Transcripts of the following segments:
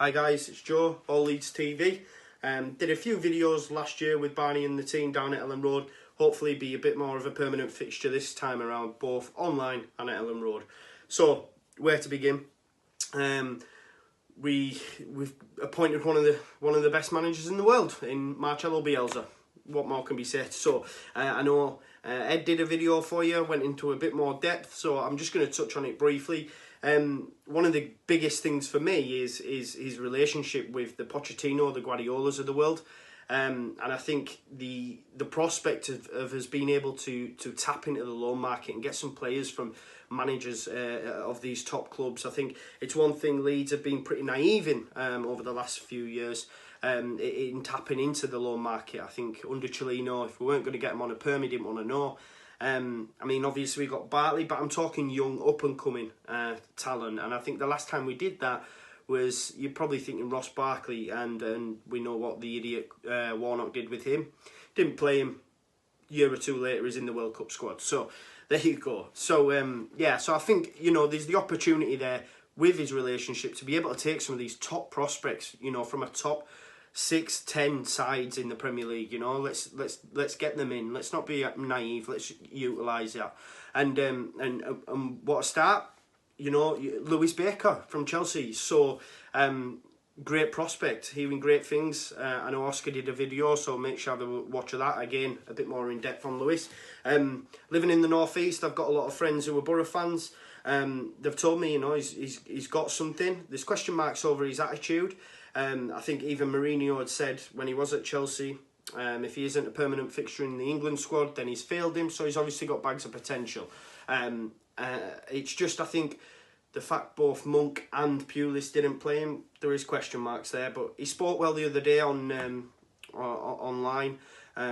Hi guys, it's Joe, All Leeds TV. Did a few videos last year with Barney and the team down at Ellen Road. Hopefully be a bit more of a permanent fixture this time around, both online and at Ellen Road. So, where to begin? We've appointed one of the best managers in the world in Marcelo Bielsa. What more can be said? So I know Ed did a video for you, went into a bit more depth, so I'm just going to touch on it briefly. One of the biggest things for me is his relationship with the Pochettino, the Guardiolas of the world. And I think the prospect of us being able to tap into the loan market and get some players from managers of these top clubs, I think it's one thing Leeds have been pretty naive in over the last few years in tapping into the loan market. I think under Cellino, if we weren't going to get him on a perm, he didn't want to know. I mean, obviously we got Bartley, but I'm talking young, up-and-coming talent, and I think the last time we did that was, you're probably thinking Ross Barkley, and we know what the idiot Warnock did with him. Didn't play him. Year or two later, he's in the World Cup squad. So there you go. So yeah, so I think, you know, there's the opportunity there with his relationship to be able to take some of these top prospects, you know, from a top 6-10 sides in the Premier League. You know, let's get them in. Let's not be naive. Let's utilise that. And what a start. You know, Lewis Baker from Chelsea. So great prospect, hearing great things. I know Oscar did a video, so make sure to watch that again, a bit more in depth on Lewis. Living in the northeast, I've got a lot of friends who are Borough fans. They've told me, you know, he's got something. There's question marks over his attitude. I think even Mourinho had said when he was at Chelsea, if he isn't a permanent fixture in the England squad, then he's failed him. So he's obviously got bags of potential. It's just, I think, the fact both Monk and Pulis didn't play him, there is question marks there. But he spoke well the other day on online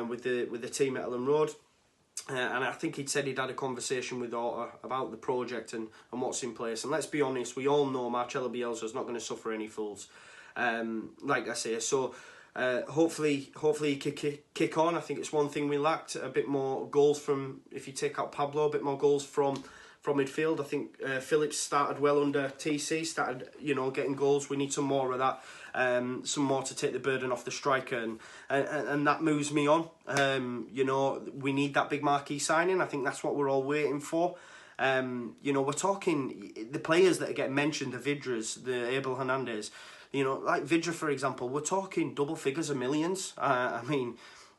with the team at Ellen Road. And I think he'd said he'd had a conversation with Orta about the project and what's in place. And let's be honest, we all know Marcelo Bielsa's not going to suffer any fools. Like I say, so hopefully he could kick on. I think it's one thing we lacked, a bit more goals from, if you take out Pablo, a bit more goals from midfield. I think Phillips started well under TC, started, you know, getting goals. We need some more of that, some more to take the burden off the striker, and that moves me on. You know, we need that big marquee signing. I think that's what we're all waiting for. You know, we're talking the players that are getting mentioned, the Vidras, the Abel Hernandez. You know, like Vidra, for example, we're talking double figures of millions. I mean,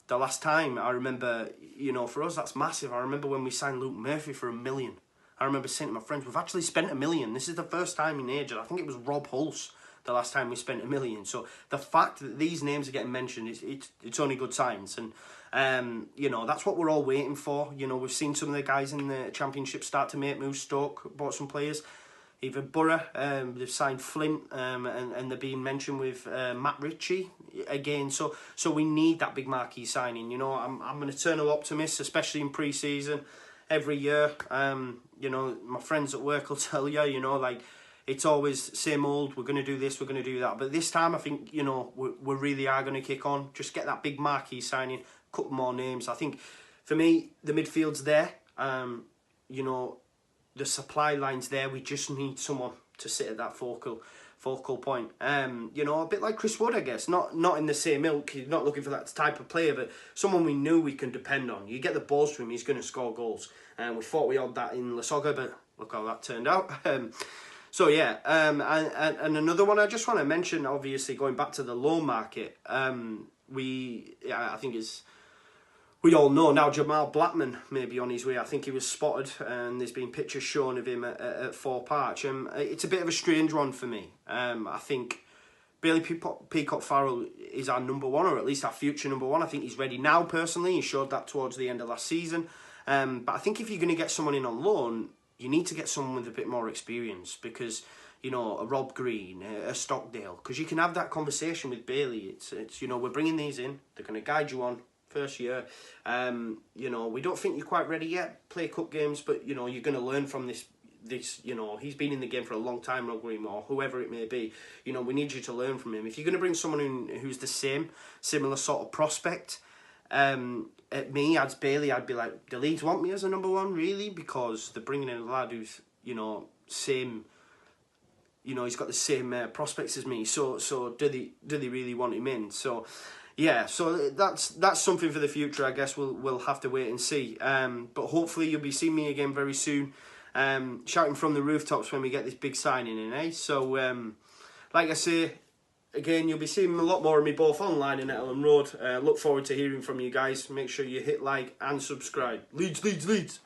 the last time I remember, you know, for us that's massive. I remember when we signed Luke Murphy for $1 million. I remember saying to my friends, we've actually spent $1 million. This is the first time in ages. I think it was Rob Hulse the last time we spent $1 million. So the fact that these names are getting mentioned, it's only good signs. And you know, that's what we're all waiting for. You know, we've seen some of the guys in the Championship start to make moves. Stoke bought some players. Even Borough, they've signed Flint, and they're being mentioned with Matt Ritchie again. So we need that big marquee signing. You know, I'm an eternal optimist, especially in pre-season. Every year, you know, my friends at work will tell you, you know, like, it's always same old, we're going to do this, we're going to do that. But this time, I think, you know, we really are going to kick on. Just get that big marquee signing, a couple more names. I think, for me, the midfield's there. You know, the supply line's there. We just need someone to sit at that focal point. You know, a bit like Chris Wood, I guess. Not in the same ilk. He's not looking for that type of player, but someone we knew we can depend on. You get the balls to him, he's going to score goals. And we thought we had that in Lasogga, but look how that turned out. So yeah, and another one I just want to mention, obviously going back to the loan market. I think is. We all know now Jamal Blackman may be on his way. I think he was spotted and there's been pictures shown of him at Thorpe Arch. It's a bit of a strange one for me. I think Bailey Peacock-Farrell is our number one, or at least our future number one. I think he's ready now, personally. He showed that towards the end of last season. But I think if you're going to get someone in on loan, you need to get someone with a bit more experience, because, you know, a Rob Green, a Stockdale, because you can have that conversation with Bailey. It's you know, we're bringing these in. They're going to guide you on first year. You know, we don't think you're quite ready yet. Play cup games, but, you know, you're going to learn from this, you know, he's been in the game for a long time, Rob Green, or whoever it may be. You know, we need you to learn from him. If you're going to bring someone in who's the similar sort of prospect, at me, as Bailey, I'd be like, do Leeds want me as a number one, really? Because they're bringing in a lad who's, you know, same you know, he's got the same prospects as me. So do they really want him in? So yeah, so that's something for the future. I guess we'll have to wait and see. But hopefully you'll be seeing me again very soon, shouting from the rooftops when we get this big signing in, eh? So like I say, again, you'll be seeing a lot more of me both online and at Ellen Road. Look forward to hearing from you guys. Make sure you hit like and subscribe. Leeds, Leeds, Leeds.